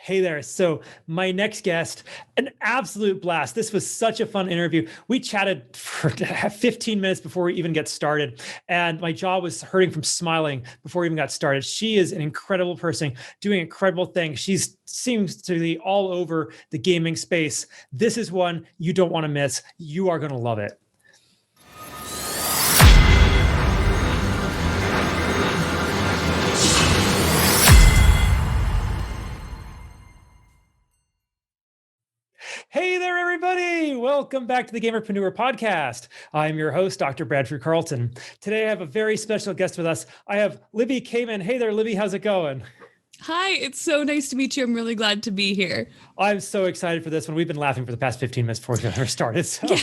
Hey there. So my next guest, an absolute blast. This was such a fun interview. We chatted for 15 minutes before we even get started. And my jaw was hurting from smiling before we even got started. She is an incredible person doing incredible things. She seems to be all over the gaming space. This is one you don't want to miss. You are going to love it. Hey there, everybody. Welcome back to the Gamerpreneur podcast. I'm your host, Dr. Bradford Carlton. Today, I have a very special guest with us. I have Libby Kamen. Hey there, Libby. How's it going? Hi, it's so nice to meet you. I'm really glad to be here. I'm so excited for this one. We've been laughing for the past 15 minutes before we ever started. So. Yeah.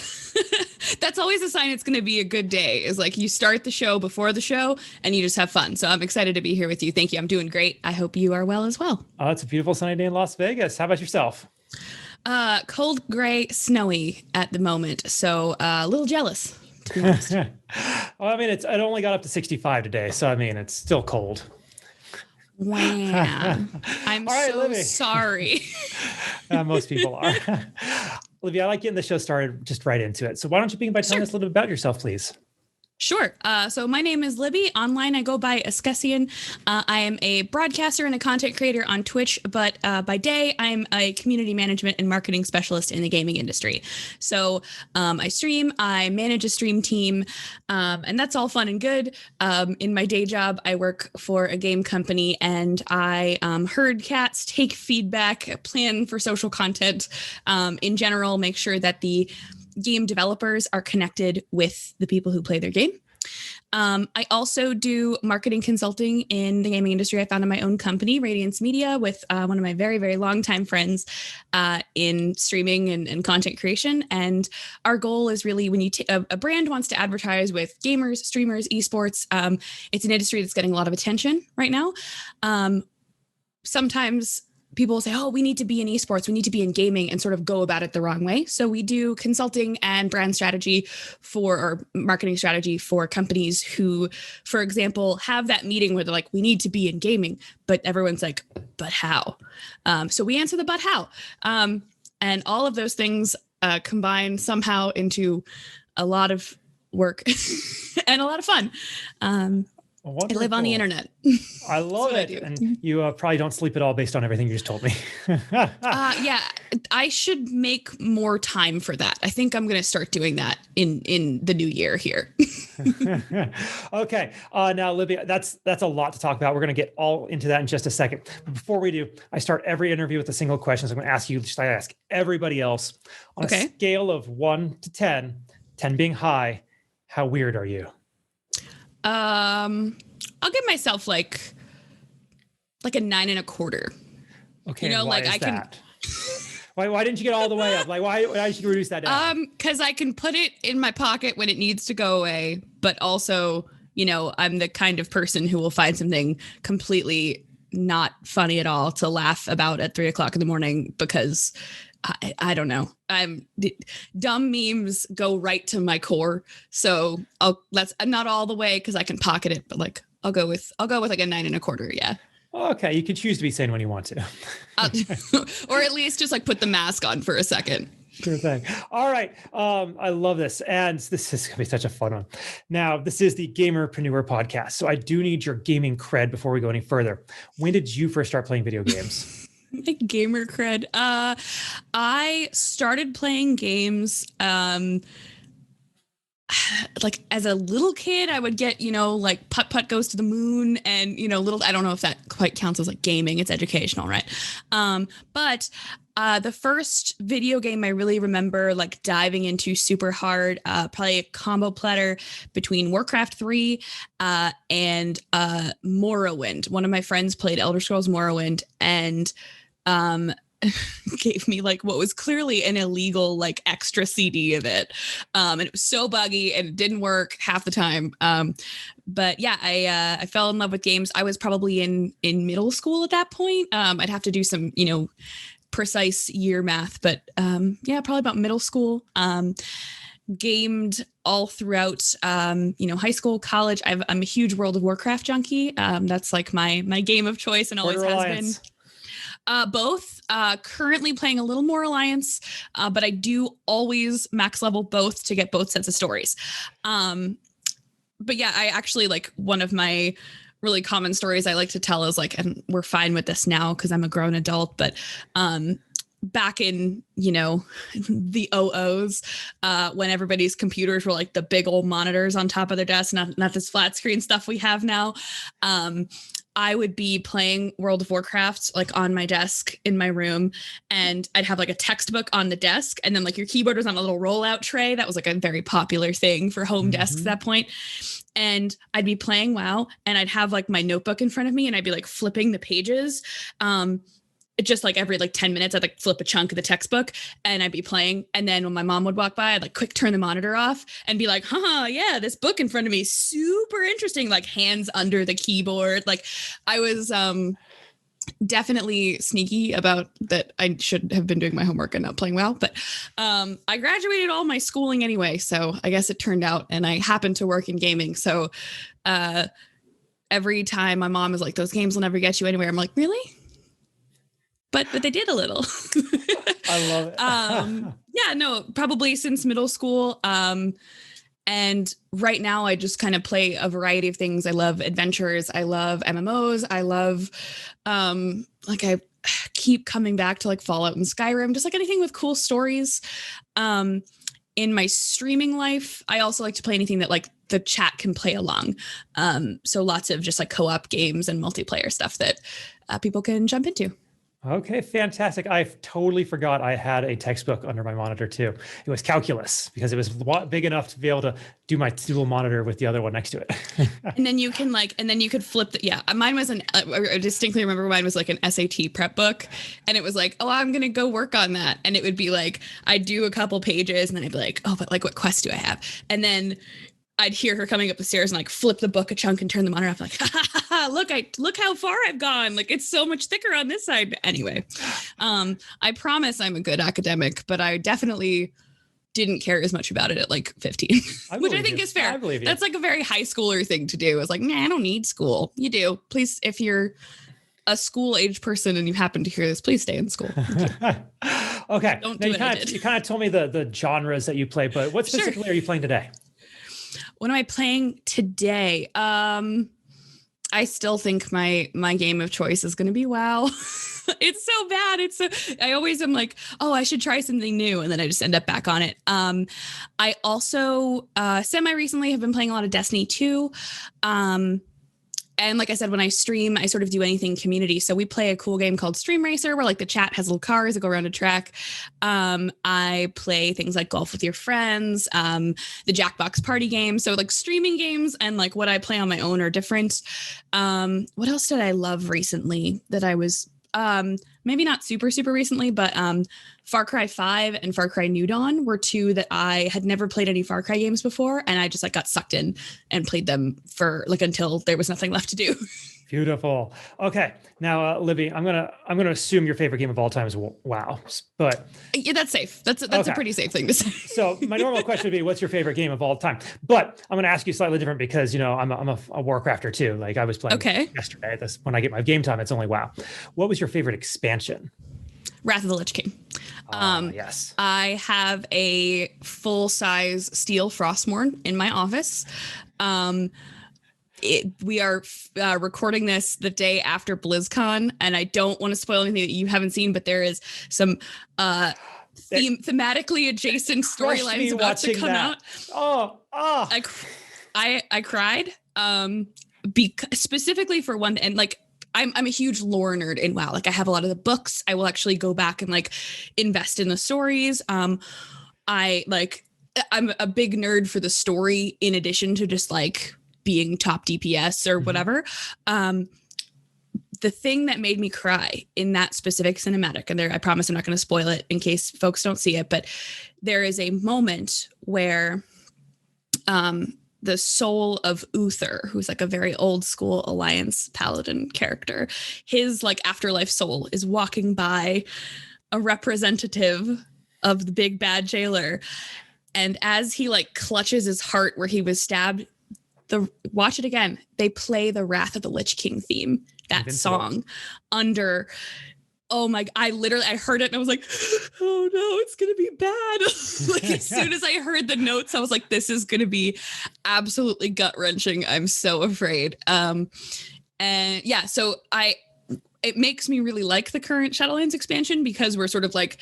That's always a sign it's going to be a good day, is like you start the show before the show and you just have fun. So I'm excited to be here with you. Thank you. I'm doing great. I hope you are well as well. Oh, it's a beautiful sunny day in Las Vegas. How about yourself? Cold, gray, snowy at the moment. So a little jealous, to be honest. Well, I mean, it only got up to 65 today. So, I mean, it's still cold. Wow. I'm right, so Libby. Sorry. Most people are. Libby, I like getting the show started just right into it. So why don't you begin by telling us a little bit about yourself, please? Sure. So my name is Libby. Online, I go by Askesian. I am a broadcaster and a content creator on Twitch, but by day, I'm a community management and marketing specialist in the gaming industry. So I stream, I manage a stream team, and that's all fun and good. In my day job, I work for a game company, and I herd cats, take feedback, plan for social content, in general, make sure that the game developers are connected with the people who play their game. I also do marketing consulting in the gaming industry. I founded my own company, Radiance Media, with one of my very, very longtime friends in streaming and content creation. And our goal is really when a brand wants to advertise with gamers, streamers, esports, it's an industry that's getting a lot of attention right now. Sometimes people will say, oh, we need to be in esports, we need to be in gaming, and sort of go about it the wrong way. So we do consulting and brand strategy or marketing strategy for companies who, for example, have that meeting where they're like, we need to be in gaming, but everyone's like, but how? So we answer the but how. And all of those things combine somehow into a lot of work and a lot of fun. I live on the internet. I love it. And you probably don't sleep at all based on everything you just told me. Yeah, I should make more time for that. I think I'm going to start doing that in the new year here. Okay. Now, Libby, that's a lot to talk about. We're going to get all into that in just a second. But before we do, I start every interview with a single question. So I'm going to ask you, just like I ask everybody else, on a scale of 1 to 10, 10 being high, how weird are you? I'll give myself like a 9.25. Okay. You know, why like is I can. That? Why didn't you get all the way up? Like why should you reduce that down? Because I can put it in my pocket when it needs to go away, but also, you know, I'm the kind of person who will find something completely not funny at all to laugh about at 3:00 in the morning because I don't know. Dumb memes go right to my core. So let's not all the way because I can pocket it, but like I'll go with like a 9.25. Yeah. Okay. You can choose to be sane when you want to. Or at least just like put the mask on for a second. Sure thing. All right. I love this. And this is going to be such a fun one. Now, this is the Gamerpreneur podcast. So I do need your gaming cred before we go any further. When did you first start playing video games? My gamer cred. I started playing games like as a little kid. I would get, you know, like Putt Goes to the Moon and, you know, I don't know if that quite counts as like gaming. It's educational, right? But the first video game I really remember like diving into super hard, probably a combo platter between Warcraft 3 and Morrowind. One of my friends played Elder Scrolls Morrowind and gave me like what was clearly an illegal like extra CD of it. And it was so buggy and it didn't work half the time. But yeah, I fell in love with games. I was probably in middle school at that point. I'd have to do some, you know, precise year math, but yeah, probably about middle school. Gamed all throughout, high school, college. I'm a huge World of Warcraft junkie. That's like my game of choice and always has been. Both. Currently playing a little more Alliance, but I do always max level both to get both sets of stories. But yeah, I actually like one of my really common stories I like to tell is like, and we're fine with this now because I'm a grown adult, but back in, the OOs, when everybody's computers were like the big old monitors on top of their desk, not this flat screen stuff we have now. I would be playing World of Warcraft like on my desk in my room, and I'd have like a textbook on the desk, and then like your keyboard was on a little rollout tray. That was like a very popular thing for home desks at that point. And I'd be playing WoW, and I'd have like my notebook in front of me, and I'd be like flipping the pages. Just like every like 10 minutes, I'd like flip a chunk of the textbook and I'd be playing. And then when my mom would walk by, I'd like quick turn the monitor off and be like, yeah, this book in front of me is super interesting. Like hands under the keyboard. Like I was definitely sneaky about that. I should have been doing my homework and not playing WoW, but I graduated all my schooling anyway. So I guess it turned out, and I happened to work in gaming. So every time my mom is like, those games will never get you anywhere, I'm like, really? But they did a little. I love it. Yeah, no, probably since middle school. And right now I just kind of play a variety of things. I love adventures. I love MMOs. I love, I keep coming back to like Fallout and Skyrim, just like anything with cool stories. In my streaming life, I also like to play anything that like the chat can play along. So lots of just like co-op games and multiplayer stuff that people can jump into. Okay, fantastic. I totally forgot I had a textbook under my monitor too. It was calculus because it was big enough to be able to do my dual monitor with the other one next to it. And then you can you could flip mine was I distinctly remember mine was like an SAT prep book, and it was like, oh, I'm going to go work on that. And it would be like, I'd do a couple pages and then I'd be like, oh, but like what quest do I have? And then I'd hear her coming up the stairs and like flip the book a chunk and turn the monitor off. Like, look how far I've gone. Like it's so much thicker on this side. Anyway, I promise I'm a good academic, but I definitely didn't care as much about it at like 15, which I think is fair. I believe you. That's like a very high schooler thing to do. It's like, nah, I don't need school. You do. Please, if you're a school age person and you happen to hear this, please stay in school. Okay. Don't now do you kind of told me the genres that you play, but what specifically are you playing today? What am I playing today? I still think my game of choice is going to be WoW. It's so bad. I always am like, oh, I should try something new. And then I just end up back on it. I also semi-recently have been playing a lot of Destiny 2. And like I said, when I stream, I sort of do anything community. So we play a cool game called Stream Racer, where like the chat has little cars that go around a track. I play things like Golf with Your Friends, the Jackbox party game. So like streaming games and like what I play on my own are different. What else did I love recently that I was maybe not super recently, but Far Cry 5 and Far Cry New Dawn were two that I had never played any Far Cry games before, and I just like got sucked in and played them for like until there was nothing left to do. Beautiful. Okay, now Libby, I'm gonna assume your favorite game of all time is WoW, but yeah, that's safe. That's okay. A pretty safe thing to say. So my normal question would be, what's your favorite game of all time? But I'm gonna ask you slightly different because I'm a Warcrafter too. Like I was playing yesterday. When I get my game time, it's only WoW. What was your favorite expansion? Wrath of the Lich King. Yes. I have a full-size steel Frostmourne in my office. We are recording this the day after BlizzCon, and I don't want to spoil anything that you haven't seen, but there is some thematically adjacent storylines about to come out. I cried specifically for one, and like I'm a huge lore nerd in WoW. Like I have a lot of the books. I will actually go back and like invest in the stories. I'm a big nerd for the story in addition to just like being top DPS or whatever. The thing that made me cry in that specific cinematic, and I promise I'm not going to spoil it in case folks don't see it, but there is a moment where the soul of Uther, who's like a very old school Alliance paladin character, his like afterlife soul is walking by a representative of the big bad jailer. And as he like clutches his heart where he was stabbed, watch it again. They play the Wrath of the Lich King theme, that song under Oh my, I heard it and I was like, oh no, it's going to be bad. Like as soon as I heard the notes, I was like, this is going to be absolutely gut wrenching. I'm so afraid. And yeah, so it makes me really like the current Shadowlands expansion because we're sort of like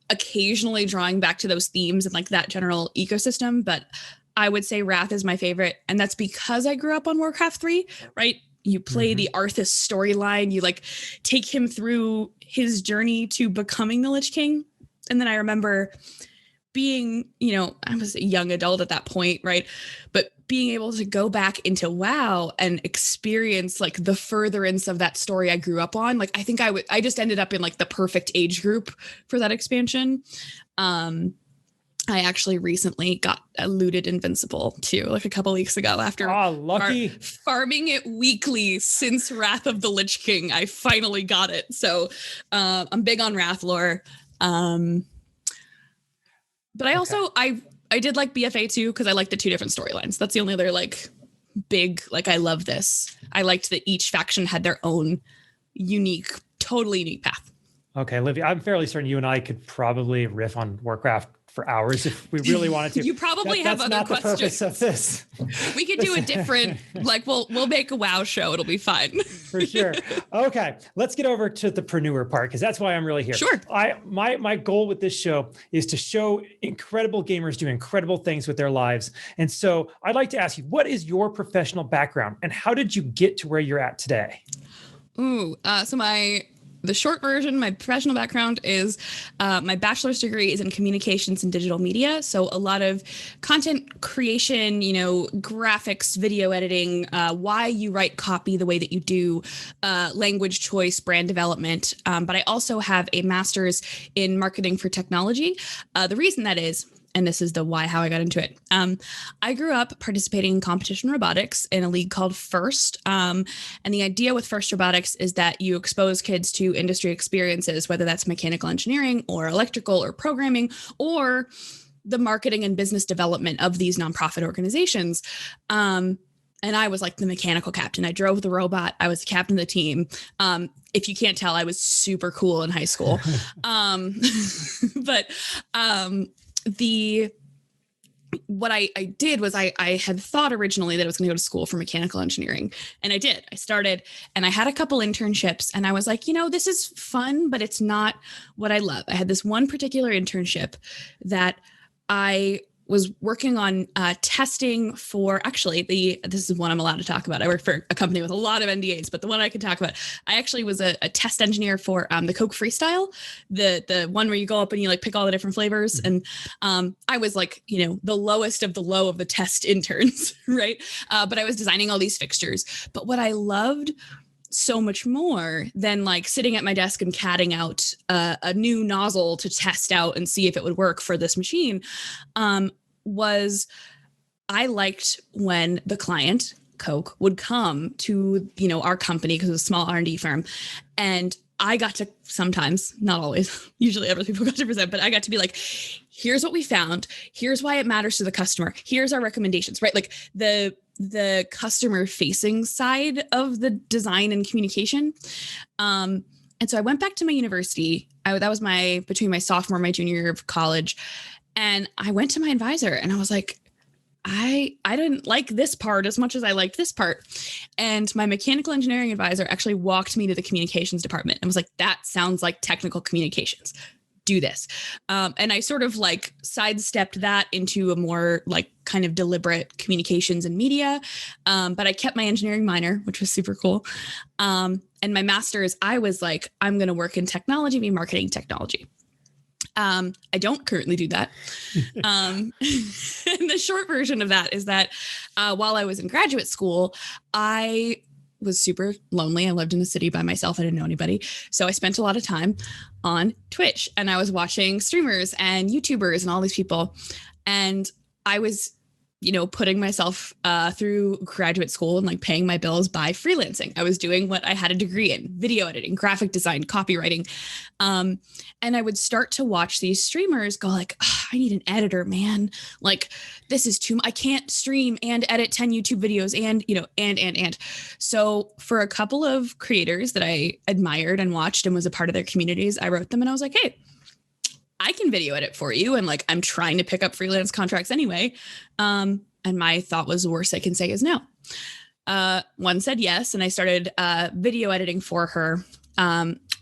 occasionally drawing back to those themes and like that general ecosystem. But I would say Wrath is my favorite. And that's because I grew up on Warcraft 3, right? You play the Arthas storyline, you like take him through his journey to becoming the Lich King. And then I remember being, I was a young adult at that point, right? But being able to go back into WoW and experience like the furtherance of that story I grew up on. Like, I think I just ended up in like the perfect age group for that expansion. I actually recently got a looted Invincible too, like a couple weeks ago after lucky farming it weekly since Wrath of the Lich King. I finally got it. So I'm big on Wrath lore. But I also, I did like BFA too, because I like the two different storylines. That's the only other like big, like I love this. I liked that each faction had their own totally unique path. Okay, Libby, I'm fairly certain you and I could probably riff on Warcraft for hours if we really wanted to. You probably have other questions. That's not the purpose of this. We could do a different, like we'll make a WoW show. It'll be fine. For sure. Okay, let's get over to the preneur part because that's why I'm really here. Sure. My goal with this show is to show incredible gamers do incredible things with their lives. And so I'd like to ask you, what is your professional background and how did you get to where you're at today? The short version, my professional background is my bachelor's degree is in communications and digital media. So a lot of content creation, graphics, video editing, why you write copy the way that you do, language choice, brand development. But I also have a master's in marketing for technology. The reason that is, and this is how I got into it. I grew up participating in competition robotics in a league called FIRST. And the idea with FIRST Robotics is that you expose kids to industry experiences, whether that's mechanical engineering or electrical or programming or the marketing and business development of these nonprofit organizations. And I was like the mechanical captain. I drove the robot. I was the captain of the team. If you can't tell, I was super cool in high school. What I did was I had thought originally that I was going to go to school for mechanical engineering. And I did. I started and I had a couple internships and I was like, this is fun, but it's not what I love. I had this one particular internship that I was working on testing for, this is one I'm allowed to talk about. I work for a company with a lot of NDAs, but the one I can talk about, I actually was a test engineer for the Coke Freestyle, the one where you go up and you like pick all the different flavors. And I was like, the lowest of the low of the test interns, right? But I was designing all these fixtures. But what I loved so much more than like sitting at my desk and catting out a new nozzle to test out and see if it would work for this machine, was I liked when the client, Coke, would come to, our company because it was a small R&D firm. And I got to sometimes, not always, usually other people got to present, but I got to be like, here's what we found. Here's why it matters to the customer. Here's our recommendations, right? Like the customer facing side of the design and communication. And so I went back to my university. That was between my sophomore and my junior year of college. And I went to my advisor and I was like, I didn't like this part as much as I liked this part. And my mechanical engineering advisor actually walked me to the communications department and was like, that sounds like technical communications. Do this. And I sort of like sidestepped that into a more like kind of deliberate communications and media. But I kept my engineering minor, which was super cool. And my master's, I was like, I'm going to work in technology, be marketing technology. I don't currently do that. And the short version of that is that while I was in graduate school, I was super lonely. I lived in a city by myself. I didn't know anybody. So I spent a lot of time on Twitch and I was watching streamers and YouTubers and all these people. And I was putting myself through graduate school and like paying my bills by freelancing. I was doing what I had a degree in: video editing, graphic design, copywriting. And I would start to watch these streamers go like, oh, I need an editor, man. Like, this is too much. I can't stream and edit 10 YouTube videos and, and. So for a couple of creators that I admired and watched and was a part of their communities, I wrote them and I was like, hey, I can video edit for you. And like, I'm trying to pick up freelance contracts anyway. And my thought was, the worst I can say is no. One said yes. And I started video editing for her.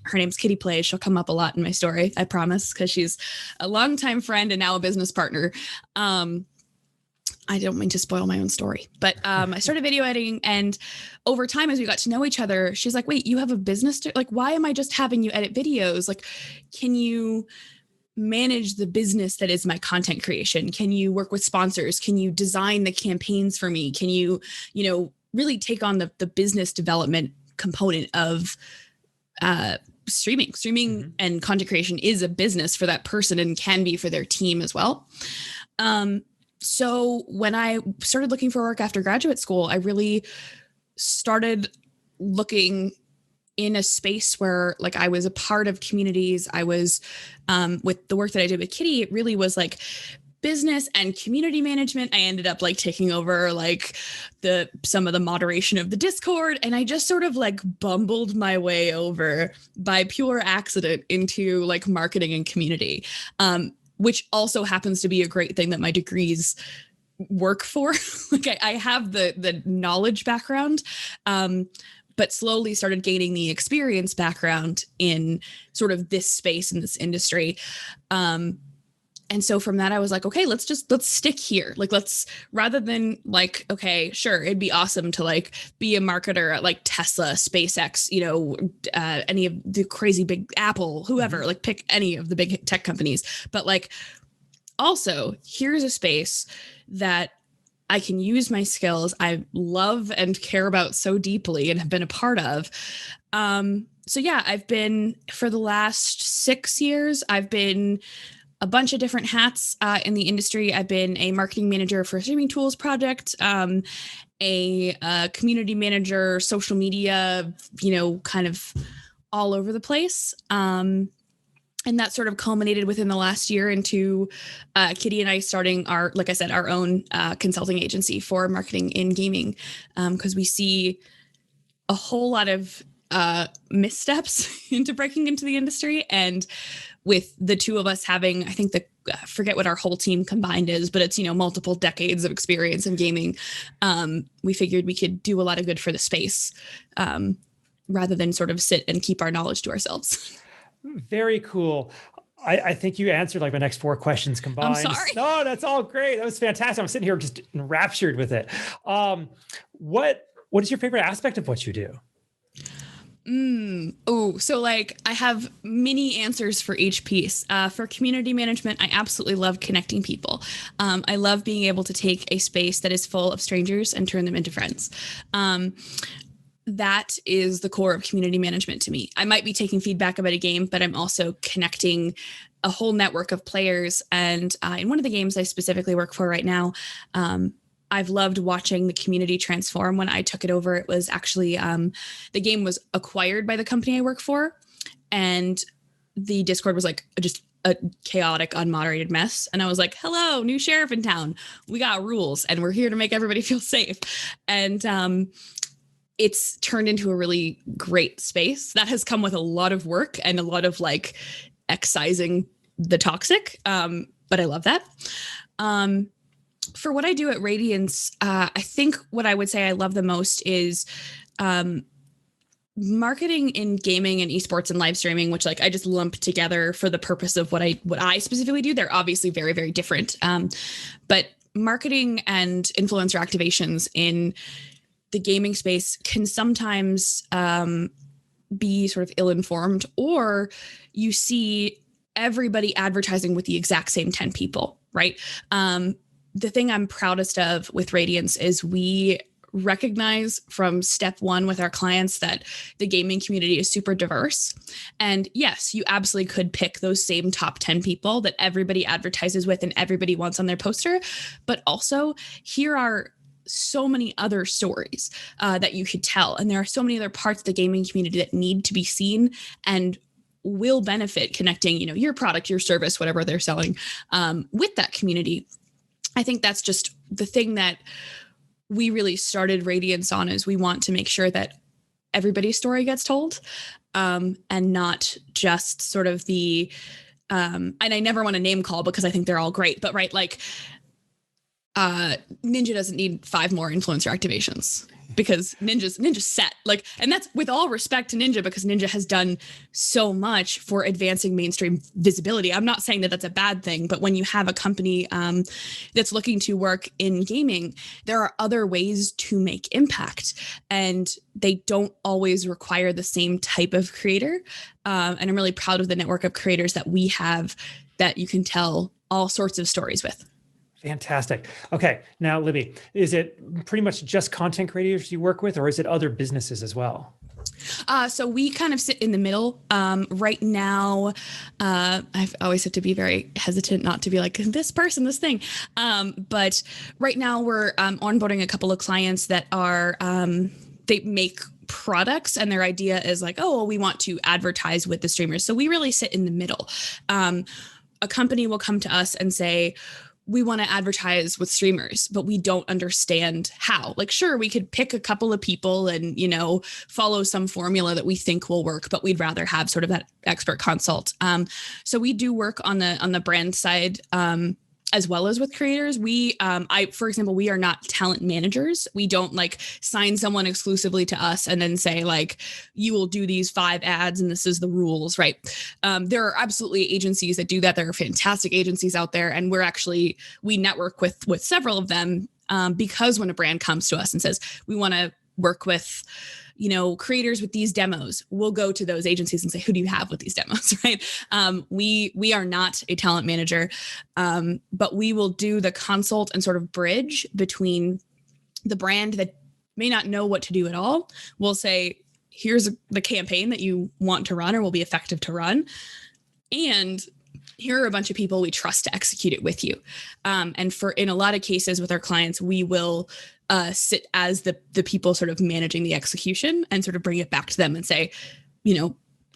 Her name's Kitty Plays. She'll come up a lot in my story, I promise, because she's a longtime friend and now a business partner. I don't mean to spoil my own story, but I started video editing, and over time, as we got to know each other, she's like, wait, you have a business? Like, why am I just having you edit videos? Like, can you manage the business that is my content creation? Can you work with sponsors? Can you design the campaigns for me? Can you, really take on the business development component of streaming? Mm-hmm. And content creation is a business for that person and can be for their team as well. So when I started looking for work after graduate school, I really started looking in a space where like I was a part of communities. I was with the work that I did with Kitty, it really was like business and community management. I ended up like taking over like some of the moderation of the Discord, and I just sort of like bumbled my way over by pure accident into like marketing and community, which also happens to be a great thing that my degrees work for. Like I have the knowledge background, but slowly started gaining the experience background in sort of this space in this industry. And so from that, I was like, okay, let's stick here. Like, rather than like, okay, sure, it'd be awesome to like be a marketer at like Tesla, SpaceX, any of the crazy big Apple, whoever, like pick any of the big tech companies. But like, also here's a space that I can use my skills I love and care about so deeply and have been a part of. So yeah, I've been, for the last 6 years, I've been a bunch of different hats in the industry. I've been a marketing manager for a streaming tools project, a community manager, social media, kind of all over the place. And that sort of culminated within the last year into Kitty and I starting our own consulting agency for marketing in gaming, because we see a whole lot of missteps into breaking into the industry. And with the two of us having, I think I forget what our whole team combined is, but it's, multiple decades of experience in gaming. We figured we could do a lot of good for the space rather than sort of sit and keep our knowledge to ourselves. Very cool. I think you answered like my next 4 questions combined. I'm sorry. No, that's all great. That was fantastic. I'm sitting here just enraptured with it. What is your favorite aspect of what you do? So like I have many answers for each piece. For community management, I absolutely love connecting people. I love being able to take a space that is full of strangers and turn them into friends. That is the core of community management to me. I might be taking feedback about a game, but I'm also connecting a whole network of players. And in one of the games I specifically work for right now, I've loved watching the community transform. When I took it over, it was actually the game was acquired by the company I work for, and the Discord was like just a chaotic, unmoderated mess. And I was like, hello, new sheriff in town. We got rules and we're here to make everybody feel safe. And it's turned into a really great space that has come with a lot of work and a lot of like excising the toxic. But I love that. For what I do at Radiance, I think what I would say I love the most is marketing in gaming and esports and live streaming, which like I just lump together for the purpose of what I specifically do. They're obviously very, very different. But marketing and influencer activations in the gaming space can sometimes be sort of ill-informed, or you see everybody advertising with the exact same 10 people, right? The thing I'm proudest of with Radiance is we recognize from step one with our clients that the gaming community is super diverse. And yes, you absolutely could pick those same top 10 people that everybody advertises with and everybody wants on their poster. But also, here are so many other stories that you could tell. And there are so many other parts of the gaming community that need to be seen and will benefit connecting, your product, your service, whatever they're selling with that community. I think that's just the thing that we really started Radiance on, is we want to make sure that everybody's story gets told, and not just sort of the, and I never want to name call because I think they're all great, but right, like Ninja doesn't need 5 more influencer activations because Ninja's set. Like, and that's with all respect to Ninja, because Ninja has done so much for advancing mainstream visibility. I'm not saying that that's a bad thing, but when you have a company that's looking to work in gaming, there are other ways to make impact, and they don't always require the same type of creator. And I'm really proud of the network of creators that we have that you can tell all sorts of stories with. Fantastic. Okay. Now, Libby, is it pretty much just content creators you work with, or is it other businesses as well? So we kind of sit in the middle. Right now, I've always had to be very hesitant not to be like this person, this thing. But right now we're onboarding a couple of clients that are, they make products, and their idea is like, oh, well, we want to advertise with the streamers. So we really sit in the middle. A company will come to us and say, we want to advertise with streamers, but we don't understand how. Like, sure, we could pick a couple of people and, follow some formula that we think will work, but we'd rather have sort of that expert consult. So we do work on the brand side, as well as with creators. For example, we are not talent managers. We don't like sign someone exclusively to us and then say like, you will do these 5 ads and this is the rules, right? There are absolutely agencies that do that. There are fantastic agencies out there. And we network with several of them, because when a brand comes to us and says, we want to work with creators with these demos, we'll go to those agencies and say, who do you have with these demos, right? We are not a talent manager, but we will do the consult and sort of bridge between the brand that may not know what to do at all. We'll say, here's the campaign that you want to run or will be effective to run. And here are a bunch of people we trust to execute it with you. And in a lot of cases with our clients, we will sit as the people sort of managing the execution and sort of bring it back to them and say,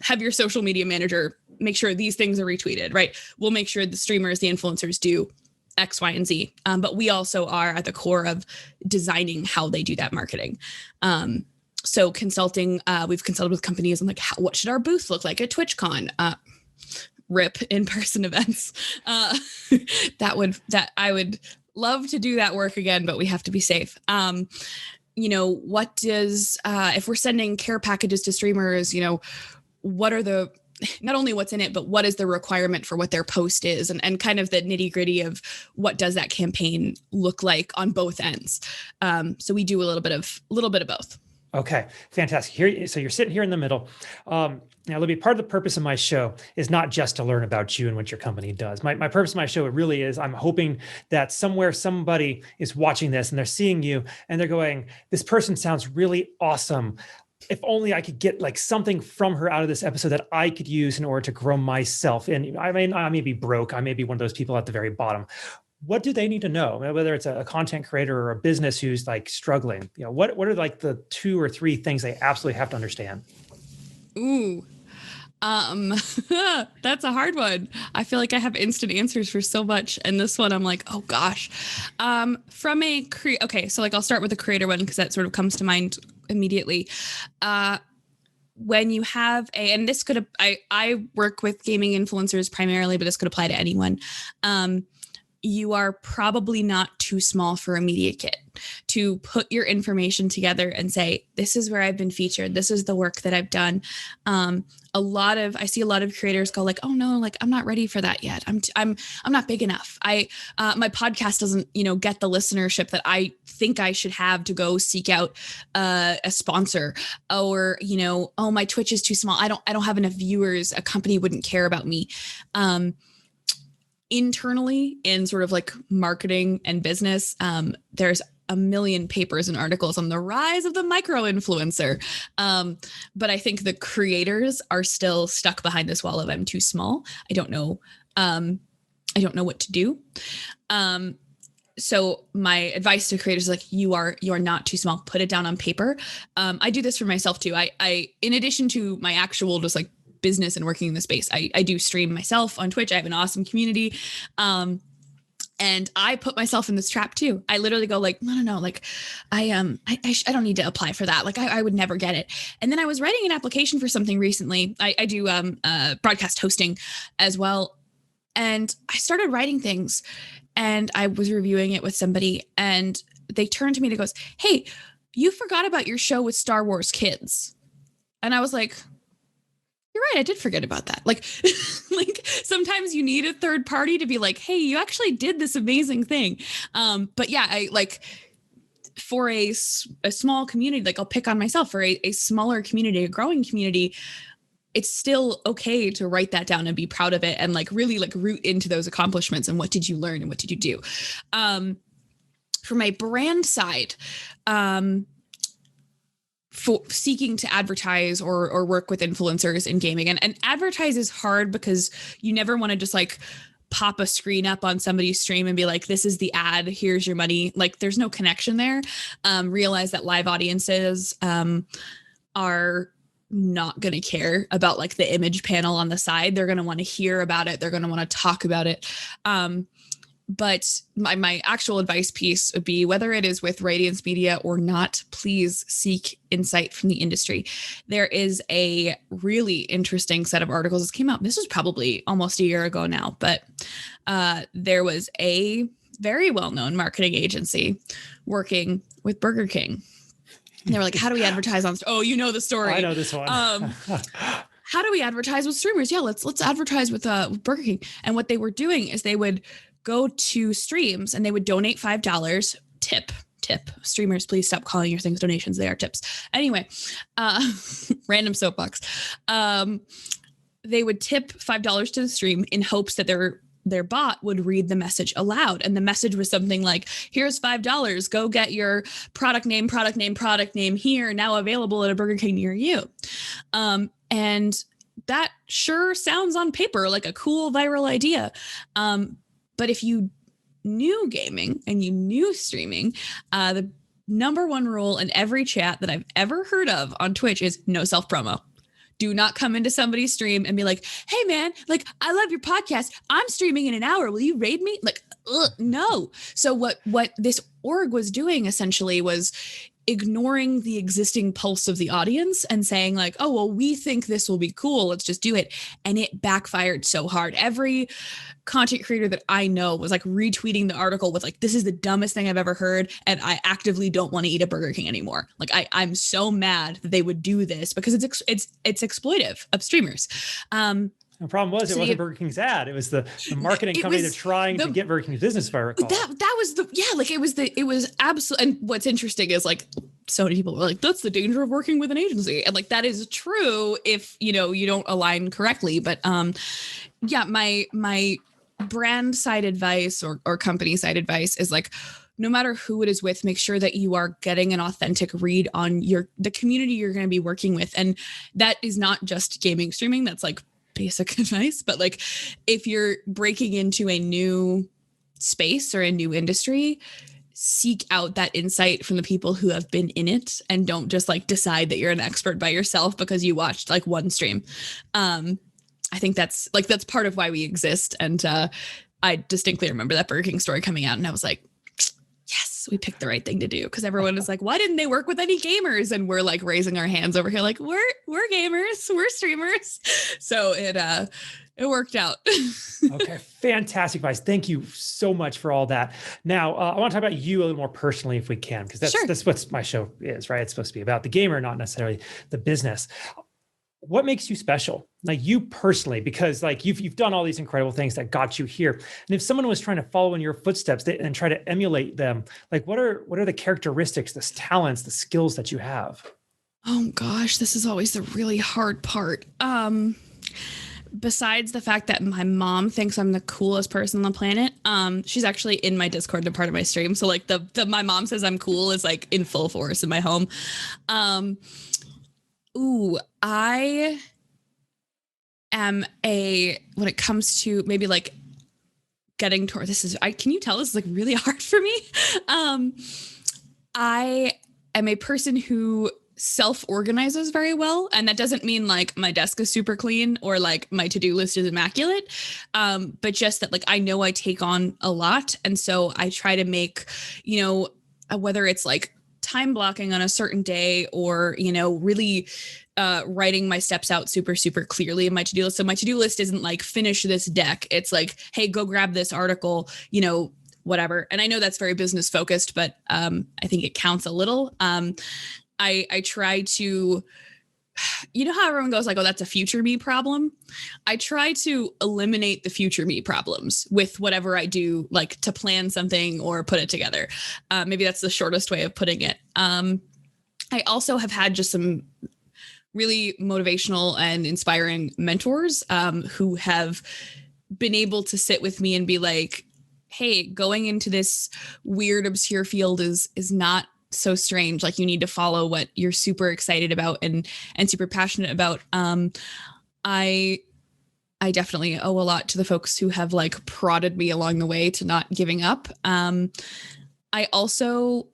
have your social media manager make sure these things are retweeted, right? We'll make sure the streamers, the influencers do X, Y, and Z. But we also are at the core of designing how they do that marketing. So consulting, we've consulted with companies on like, what should our booth look like at TwitchCon? RIP in-person events. I would love to do that work again, but we have to be safe. What does, if we're sending care packages to streamers, what are not only what's in it, but what is the requirement for what their post is, and kind of the nitty gritty of what does that campaign look like on both ends. So we do a little bit of both. Okay, fantastic. So you're sitting here in the middle. Now, Libby, part of the purpose of my show is not just to learn about you and what your company does. My purpose of my show, it really is, I'm hoping that somewhere somebody is watching this and they're seeing you and they're going, this person sounds really awesome. If only I could get like something from her out of this episode that I could use in order to grow myself. And I may be broke. I may be one of those people at the very bottom. What do they need to know? Whether it's a content creator or a business who's like struggling, what are like the 2 or 3 things they absolutely have to understand? Ooh, that's a hard one. I feel like I have instant answers for so much. And this one, I'm like, oh gosh. Okay. So like, I'll start with the creator one, because that sort of comes to mind immediately. When you have and this could, I work with gaming influencers primarily, but this could apply to anyone. You are probably not too small for a media kit to put your information together and say, this is where I've been featured. This is the work that I've done. I see a lot of creators go like, oh no, like I'm not ready for that yet. I'm not big enough. My podcast doesn't, get the listenership that I think I should have to go seek out a sponsor, or, oh, my Twitch is too small. I don't have enough viewers. A company wouldn't care about me. Internally in sort of like marketing and business, there's a million papers and articles on the rise of the micro influencer. But I think the creators are still stuck behind this wall of I'm too small. I don't know what to do. So my advice to creators is like, you are not too small. Put it down on paper. I do this for myself too. I in addition to my actual just like business and working in the space, I do stream myself on Twitch. I have an awesome community. And I put myself in this trap too. I literally go like, no, like I don't need to apply for that. Like I would never get it. And then I was writing an application for something recently. I do broadcast hosting as well. And I started writing things and I was reviewing it with somebody and they turned to me and goes, hey, you forgot about your show with Star Wars kids. And I was like, you're right. I did forget about that. Like, like sometimes you need a third party to be like, hey, you actually did this amazing thing. But yeah, I like for a small community, like I'll pick on myself for a smaller community, a growing community. It's still okay to write that down and be proud of it and like really like root into those accomplishments and what did you learn and what did you do? For my brand side, for seeking to advertise or work with influencers in gaming and advertise is hard because you never want to just like pop a screen up on somebody's stream and be like, this is the ad, here's your money. Like there's no connection there. Realize that live audiences are not going to care about like the image panel on the side. They're going to want to hear about it. They're going to want to talk about it. But my actual advice piece would be whether it is with Radiance Media or not, please seek insight from the industry. There is a really interesting set of articles that came out. This was probably almost a year ago now, but there was a very well-known marketing agency working with Burger King. And they were like, how do we advertise on? Oh, you know the story. I know this one. How do we advertise with streamers? Yeah, let's advertise with Burger King. And what they were doing is they would go to streams and they would donate $5 tip. Streamers, please stop calling your things donations. They are tips. Anyway, random soapbox. They would tip $5 to the stream in hopes that their bot would read the message aloud. And the message was something like, here's $5, go get your product name here, now available at a Burger King near you. And that sure sounds on paper like a cool viral idea. But if you knew gaming and you knew streaming, the number one rule in every chat that I've ever heard of on Twitch is no self-promo. Do not come into somebody's stream and be like, hey man, like I love your podcast. I'm streaming in an hour. Will you raid me? Like, no. So what this org was doing essentially was ignoring the existing pulse of the audience and saying like, oh, well, we think this will be cool. Let's just do it. And it backfired so hard. Every content creator that I know was like retweeting the article with like, this is the dumbest thing I've ever heard. And I actively don't want to eat a Burger King anymore. Like I'm so mad that they would do this because it's exploitive of streamers. The problem was it wasn't Burger King's ad. It was the marketing company they're trying to get Burger King's business, if I recall. That was it was absolutely. And what's interesting is like so many people were like, that's the danger of working with an agency. And like, that is true if, you don't align correctly. But yeah, my brand side advice or company side advice is like, no matter who it is with, make sure that you are getting an authentic read on the community you're going to be working with. And that is not just gaming streaming. That's like basic advice, but like if you're breaking into a new space or a new industry, seek out that insight from the people who have been in it and don't just like decide that you're an expert by yourself because you watched like one stream. I think that's part of why we exist. And I distinctly remember that Burger King story coming out and I was like, yes, we picked the right thing to do, because everyone is like, why didn't they work with any gamers? And we're like raising our hands over here like, we're gamers, we're streamers. So it worked out. Okay, fantastic advice. Thank you so much for all that. Now, I want to talk about you a little more personally if we can, because that's what my show is, right? It's supposed to be about the gamer, not necessarily the business. What makes you special? Like you personally, because like you've done all these incredible things that got you here. And if someone was trying to follow in your footsteps and try to emulate them, like what are the characteristics, the talents, the skills that you have? Oh gosh, this is always the really hard part. besides the fact that my mom thinks I'm the coolest person on the planet, she's actually in my Discord and part of my stream. So like the my mom says I'm cool is like in full force in my home. I am when it comes to maybe like getting toward can you tell this is like really hard for me? I am a person who self-organizes very well. And that doesn't mean like my desk is super clean or like my to-do list is immaculate. But just that like, I know I take on a lot. And so I try to make, whether it's like time blocking on a certain day or, really writing my steps out super, super clearly in my to-do list. So my to-do list isn't like finish this deck. It's like, hey, go grab this article, whatever. And I know that's very business focused, but I think it counts a little. I try to, how everyone goes like, oh, that's a future me problem. I try to eliminate the future me problems with whatever I do, like to plan something or put it together. Maybe that's the shortest way of putting it. I also have had just some really motivational and inspiring mentors who have been able to sit with me and be like, hey, going into this weird, obscure field is not so strange. Like you need to follow what you're super excited about and super passionate about. I definitely owe a lot to the folks who have like prodded me along the way to not giving up. I also,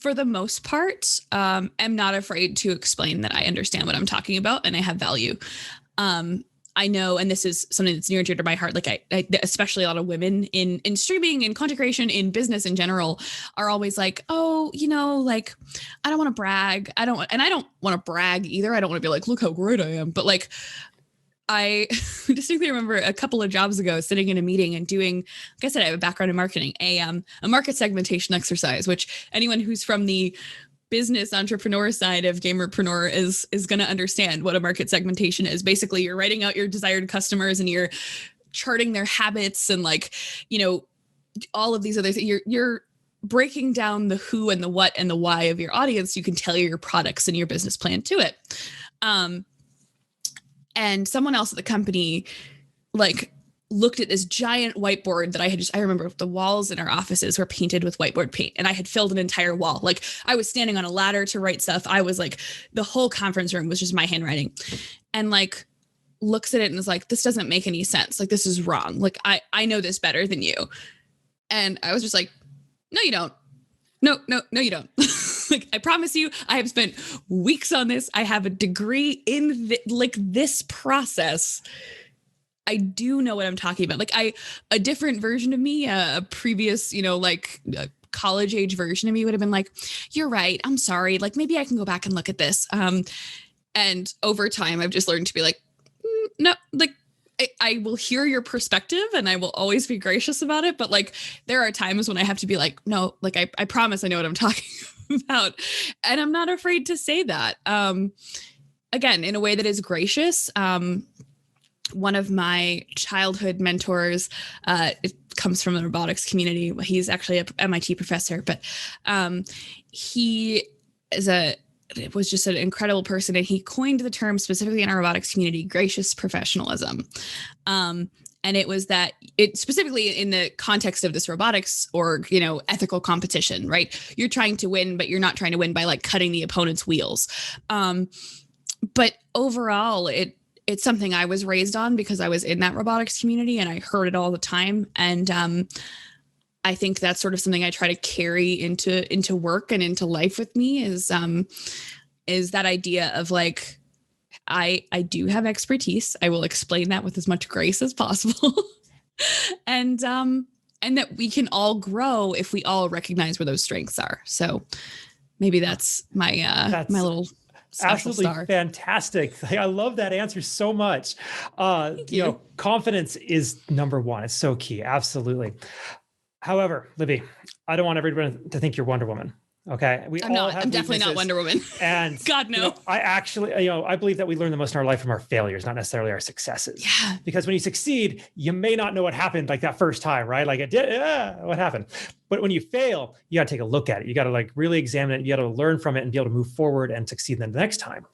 for the most part, am not afraid to explain that I understand what I'm talking about and I have value. I know, and this is something that's near and dear to my heart. Like I especially a lot of women in streaming and content creation, in business in general, are always like, oh, like I don't want to brag. I don't want to brag either. I don't want to be like, look how great I am. But like, I distinctly remember a couple of jobs ago sitting in a meeting and doing, like I said, I have a background in marketing, a market segmentation exercise, which anyone who's from the business entrepreneur side of gamerpreneur is going to understand what a market segmentation is. Basically, you're writing out your desired customers and you're charting their habits and like, all of these other things. You're breaking down the who and the what and the why of your audience. You can tailor your products and your business plan to it. And someone else at the company like looked at this giant whiteboard that I remember the walls in our offices were painted with whiteboard paint and I had filled an entire wall. Like I was standing on a ladder to write stuff. I was like, the whole conference room was just my handwriting, and like looks at it and is like, this doesn't make any sense. Like, this is wrong. Like I know this better than you. And I was just like, no, you don't. No, you don't. Like, I promise you, I have spent weeks on this. I have a degree in this process. I do know what I'm talking about. Like a different version of me, a previous, like a college age version of me would have been like, you're right. I'm sorry. Like maybe I can go back and look at this. And over time, I've just learned to be like, no, like I will hear your perspective and I will always be gracious about it. But like, there are times when I have to be like, no, like I promise I know what I'm talking about. And I'm not afraid to say that. Again, in a way that is gracious. One of my childhood mentors, it comes from the robotics community. He's actually a MIT professor, but he was just an incredible person. And he coined the term specifically in our robotics community, gracious professionalism. And it was that it specifically in the context of this robotics org, ethical competition, right? You're trying to win, but you're not trying to win by like cutting the opponent's wheels. But overall, it's something I was raised on because I was in that robotics community and I heard it all the time. And I think that's sort of something I try to carry into work and into life with me is that idea of like, I do have expertise. I will explain that with as much grace as possible. And that we can all grow if we all recognize where those strengths are. So maybe that's my little absolutely star. Fantastic. I love that answer so much. Confidence is number one. It's so key. Absolutely. However, Libby, I don't want everyone to think you're Wonder Woman. Okay. I'm definitely not Wonder Woman. And God, no. I actually, I believe that we learn the most in our life from our failures, not necessarily our successes. Yeah. Because when you succeed, you may not know what happened like that first time, right? Like it did, what happened? But when you fail, you got to take a look at it. You got to like really examine it. You got to learn from it and be able to move forward and succeed then the next time.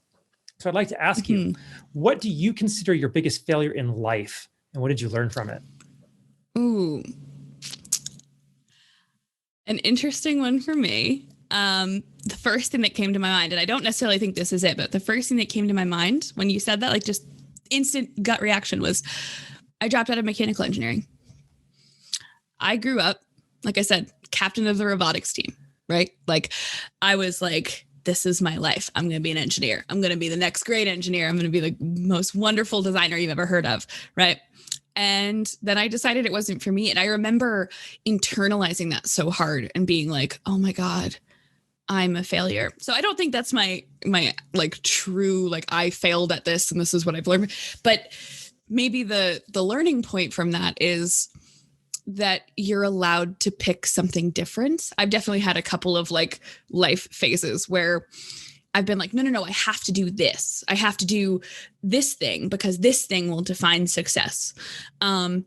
So I'd like to ask you, what do you consider your biggest failure in life? And what did you learn from it? Ooh, an interesting one for me. The first thing that came to my mind, and I don't necessarily think this is it, but the first thing that came to my mind when you said that, like just instant gut reaction, was I dropped out of mechanical engineering. I grew up, like I said, captain of the robotics team, right? Like I was like, this is my life. I'm going to be an engineer. I'm going to be the next great engineer. I'm going to be the most wonderful designer you've ever heard of, right? And then I decided it wasn't for me. And I remember internalizing that so hard and being like, oh my God, I'm a failure. So I don't think that's my like true, like I failed at this and this is what I've learned. But maybe the learning point from that is that you're allowed to pick something different. I've definitely had a couple of like life phases where I've been like, no, I have to do this. I have to do this thing because this thing will define success. And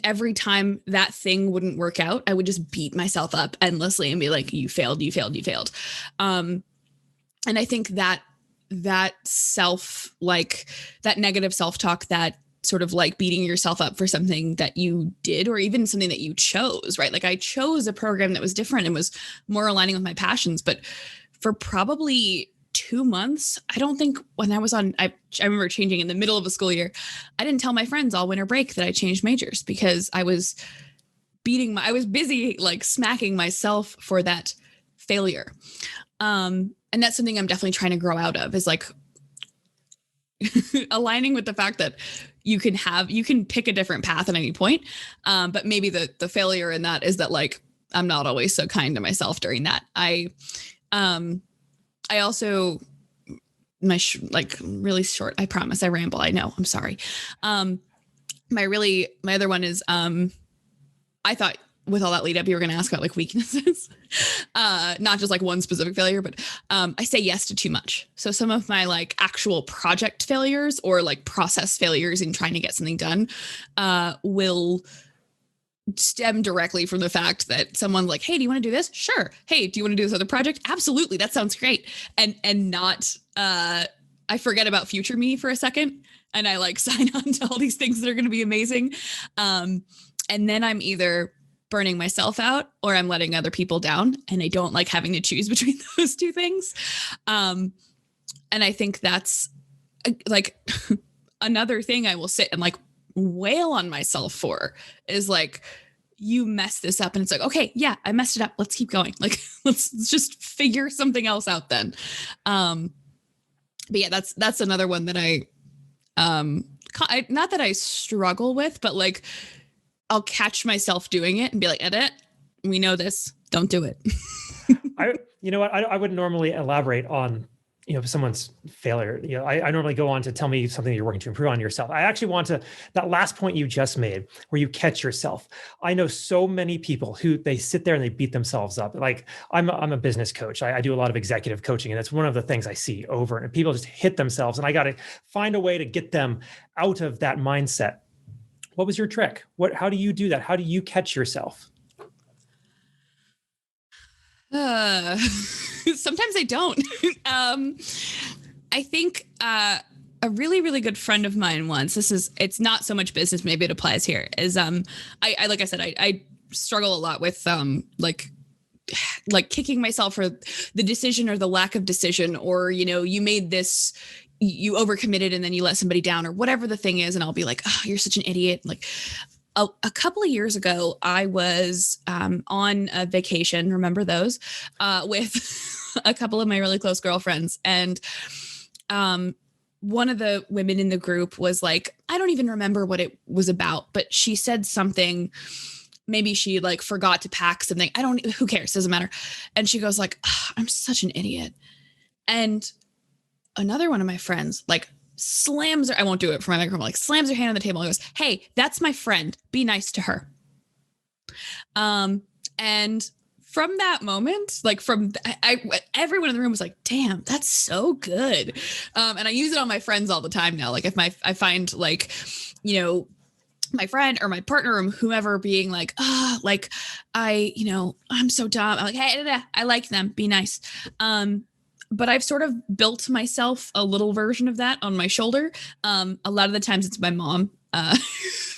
every time that thing wouldn't work out, I would just beat myself up endlessly and be like, you failed. And I think that self, like that negative self-talk, that sort of like beating yourself up for something that you did or even something that you chose, right? Like I chose a program that was different and was more aligning with my passions. But for probably 2 months, I don't think when I was on, I remember changing in the middle of a school year. I didn't tell my friends all winter break that I changed majors because I was I was busy like smacking myself for that failure. And that's something I'm definitely trying to grow out of, is like aligning with the fact that you can pick a different path at any point. But maybe the failure in that is that like, I'm not always so kind to myself during that. I also, like really short, I promise I ramble. I know, I'm sorry. My other one is, I thought with all that lead up, you were going to ask about like weaknesses, not just like one specific failure, but I say yes to too much. So some of my like actual project failures or like process failures in trying to get something done will stem directly from the fact that someone's like, hey, do you want to do this? Sure. Hey, do you want to do this other project? Absolutely. That sounds great. And not, I forget about future me for a second. And I like sign on to all these things that are going to be amazing. And then I'm either burning myself out or I'm letting other people down. And I don't like having to choose between those two things. And I think that's like another thing I will sit and like wail on myself for is like, you messed this up. And it's like, okay, yeah, I messed it up. Let's keep going. Like, let's just figure something else out then. But yeah, that's another one that I not that I struggle with, but like, I'll catch myself doing it and be like, edit, we know this, don't do it. You know what? I wouldn't normally elaborate on, someone's failure. I normally go on to tell me something that you're working to improve on yourself. I actually want to, that last point you just made where you catch yourself. I know so many people who they sit there and they beat themselves up. Like I'm a business coach. I do a lot of executive coaching, and that's one of the things I see over, and people just hit themselves, and I got to find a way to get them out of that mindset. What was your trick? How do you do that? How do you catch yourself? Sometimes I don't. I think a really, really good friend of mine once, it's not so much business, maybe it applies here, is I like I said, I struggle a lot with like kicking myself for the decision or the lack of decision, or you made this, you overcommitted and then you let somebody down or whatever the thing is, and I'll be like, oh, you're such an idiot. Like a couple of years ago, I was on a vacation, remember those, with a couple of my really close girlfriends. And one of the women in the group was like, I don't even remember what it was about, but she said something, maybe she like forgot to pack something. Who cares? Doesn't matter. And she goes like, oh, I'm such an idiot. And another one of my friends like slams her, I won't do it for my microphone, like slams her hand on the table and goes, hey, that's my friend. Be nice to her. And from that moment, like everyone in the room was like, damn, that's so good. And I use it on my friends all the time now. Like if I find like, my friend or my partner or whoever being like, I'm so dumb. I'm like, hey, I like them. Be nice. but I've sort of built myself a little version of that on my shoulder. A lot of the times it's my mom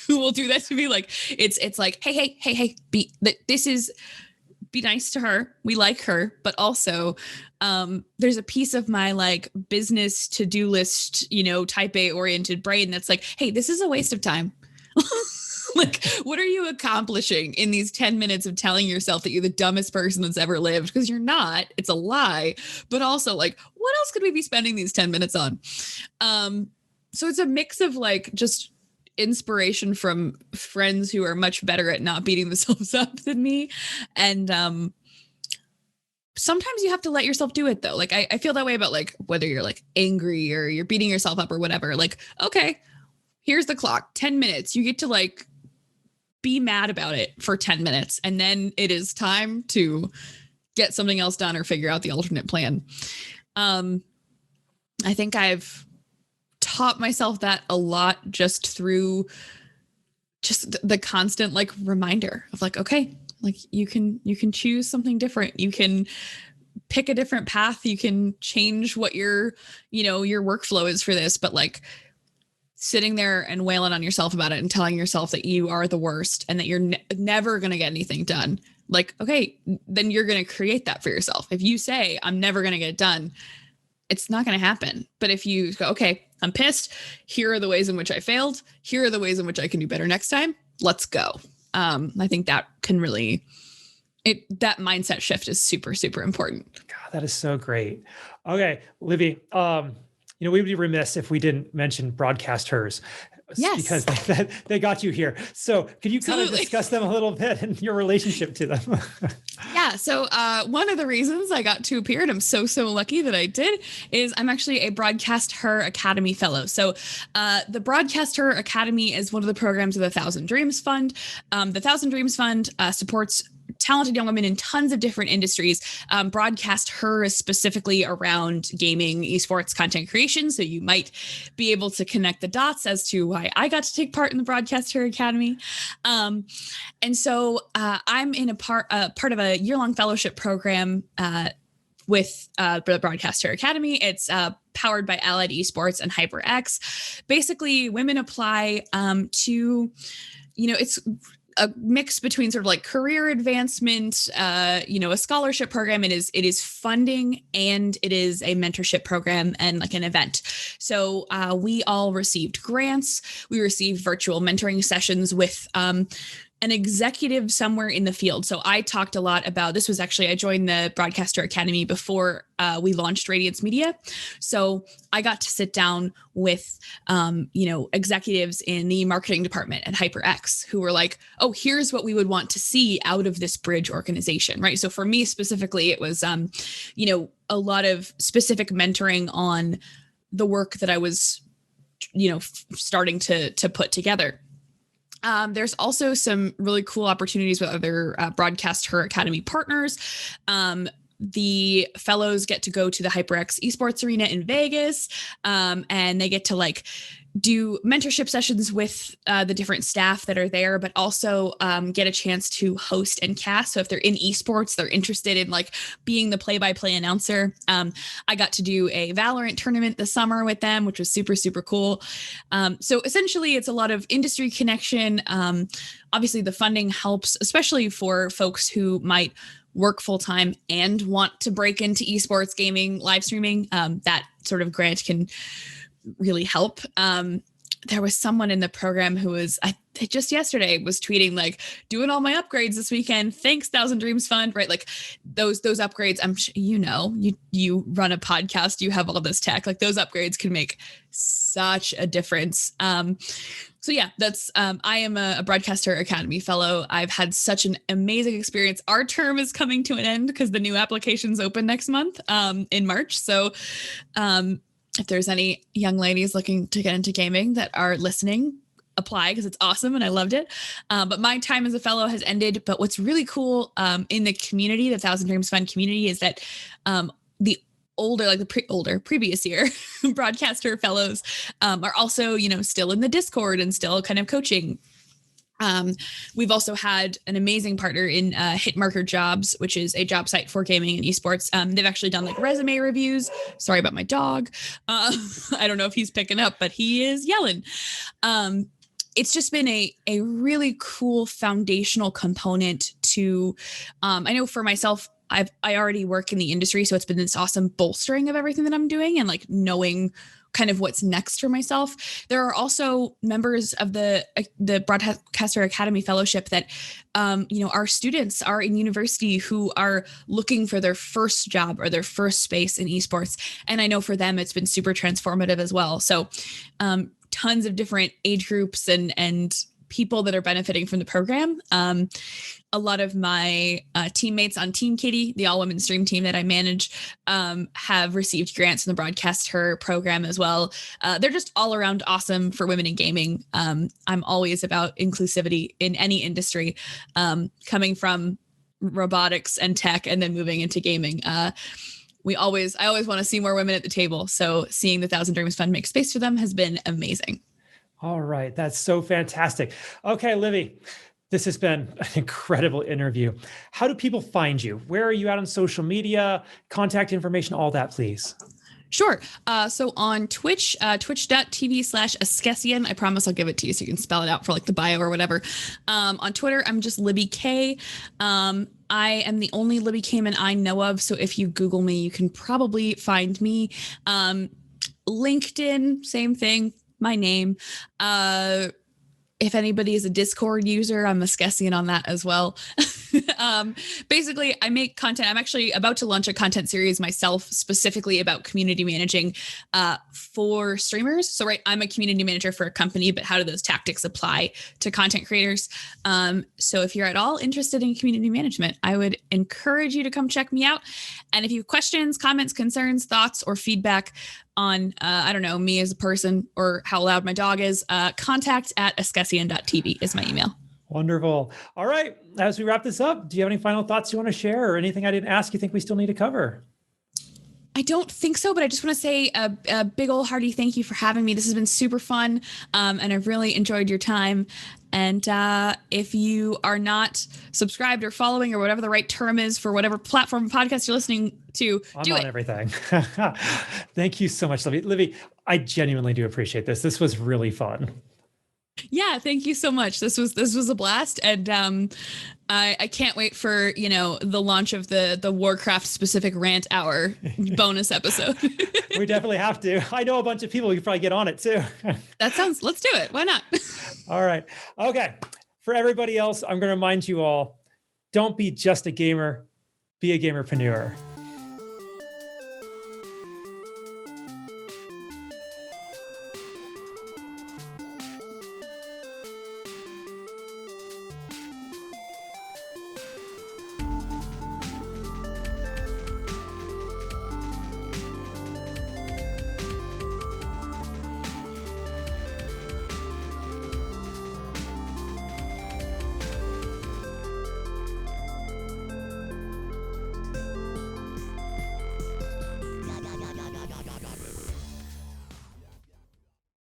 who will do that to me. Like it's like, hey, be nice to her. We like her, but also there's a piece of my like business to-do list, type A oriented brain that's like, hey, this is a waste of time. Like, what are you accomplishing in these 10 minutes of telling yourself that you're the dumbest person that's ever lived? Because you're not. It's a lie. But also, like, what else could we be spending these 10 minutes on? So it's a mix of like just inspiration from friends who are much better at not beating themselves up than me. And sometimes you have to let yourself do it, though. Like, I feel that way about like whether you're like angry or you're beating yourself up or whatever. Like, okay, here's the clock, 10 minutes. You get to like be mad about it for 10 minutes. And then it is time to get something else done or figure out the alternate plan. I think I've taught myself that a lot just through just the constant like reminder of like, okay, like you can choose something different. You can pick a different path. You can change what your workflow is for this, but like sitting there and wailing on yourself about it and telling yourself that you are the worst and that you're never going to get anything done. Like, okay, then you're going to create that for yourself. If you say, I'm never going to get it done, it's not going to happen. But if you go, okay, I'm pissed. Here are the ways in which I failed. Here are the ways in which I can do better next time. Let's go. I think that can really, that mindset shift is super, super important. God, that is so great. Okay, Libby, we would be remiss if we didn't mention Broadcast Hers. Yes. Because they got you here. So could you kind of discuss them a little bit and your relationship to them? Yeah. So one of the reasons I got to appear, and I'm so lucky that I did, is I'm actually a Broadcast Her Academy fellow. So the Broadcast Her Academy is one of the programs of the Thousand Dreams Fund. The Thousand Dreams Fund supports talented young women in tons of different industries. Broadcast Her is specifically around gaming, esports, content creation. So you might be able to connect the dots as to why I got to take part in the Broadcast Her Academy. And so I'm in a part of a year-long fellowship program with the Broadcast Her Academy. It's powered by Allied Esports and HyperX. Basically, women apply to, it's a mix between sort of like career advancement, a scholarship program. It is funding, and it is a mentorship program and like an event. So we all received grants. We received virtual mentoring sessions with an executive somewhere in the field. So I talked a lot about, this was actually, I joined the Broadcast Her Academy before we launched Radiance Media. So I got to sit down with, executives in the marketing department at HyperX who were like, oh, here's what we would want to see out of this bridge organization, right? So for me specifically, it was, a lot of specific mentoring on the work that I was, starting to put together. There's also some really cool opportunities with other Broadcast Her Academy partners. The fellows get to go to the HyperX esports arena in Vegas, and they get to like do mentorship sessions with the different staff that are there, but also get a chance to host and cast. So if they're in esports, they're interested in like being the play-by-play announcer. I got to do a Valorant tournament this summer with them, which was super, super cool. So essentially it's a lot of industry connection. Obviously the funding helps, especially for folks who might work full-time and want to break into esports, gaming, live streaming. That sort of grant can really help. There was someone in the program who was, just yesterday was tweeting like, doing all my upgrades this weekend. Thanks, Thousand Dreams Fund, right? Like those upgrades, I'm sure, you run a podcast, you have all this tech, like those upgrades can make such a difference. So yeah, that's, I am a Broadcast Her Academy fellow. I've had such an amazing experience. Our term is coming to an end because the new applications open next month, in March. So, if there's any young ladies looking to get into gaming that are listening, apply because it's awesome and I loved it. But my time as a fellow has ended. But what's really cool in the community, the Thousand Dreams Fund community, is that the older, like the previous year Broadcast Her fellows are also, still in the Discord and still kind of coaching. We've also had an amazing partner in Hitmarker Jobs, which is a job site for gaming and esports. They've actually done like resume reviews. Sorry about my dog. I don't know if he's picking up, but he is yelling. It's just been a really cool foundational component to, I know for myself, I already work in the industry, so it's been this awesome bolstering of everything that I'm doing and like knowing kind of what's next for myself. There are also members of the Broadcaster Academy Fellowship that, our students are in university who are looking for their first job or their first space in esports. And I know for them, it's been super transformative as well. So tons of different age groups and people that are benefiting from the program. A lot of my teammates on Team Kitty, the all-women stream team that I manage, have received grants from the Broadcaster program as well. They're just all around awesome for women in gaming. I'm always about inclusivity in any industry, coming from robotics and tech and then moving into gaming. I always want to see more women at the table. So seeing the Thousand Dreams Fund make space for them has been amazing. All right. That's so fantastic. Okay, Libby, this has been an incredible interview. How do people find you? Where are you out on social media? Contact information, all that, please. Sure. So on Twitch, twitch.tv/Askesian. I promise I'll give it to you so you can spell it out for like the bio or whatever. On Twitter, I'm just Libby K. I am the only Libby Kamen I know of. So if you Google me, you can probably find me. LinkedIn, same thing. My name. If anybody is a Discord user, I'm Askesian on that as well. Basically, I make content. I'm actually about to launch a content series myself, specifically about community managing for streamers. So, right, I'm a community manager for a company, but how do those tactics apply to content creators? So if you're at all interested in community management, I would encourage you to come check me out. And if you have questions, comments, concerns, thoughts, or feedback on, me as a person or how loud my dog is, contact@askesian.tv is my email. Wonderful. All right. As we wrap this up, do you have any final thoughts you want to share or anything I didn't ask you think we still need to cover? I don't think so, but I just want to say a big old hearty thank you for having me. This has been super fun, and I've really enjoyed your time. And if you are not subscribed or following or whatever the right term is for whatever platform podcast you're listening to, do it. Everything. Thank you so much, Libby. Libby, I genuinely do appreciate this. This was really fun. Yeah, thank you so much. This was a blast, and I can't wait for the launch of the Warcraft specific rant hour bonus episode. We definitely have to. I know a bunch of people who could probably get on it too. Let's do it. Why not? All right. Okay. For everybody else, I'm going to remind you all, don't be just a gamer, be a gamerpreneur.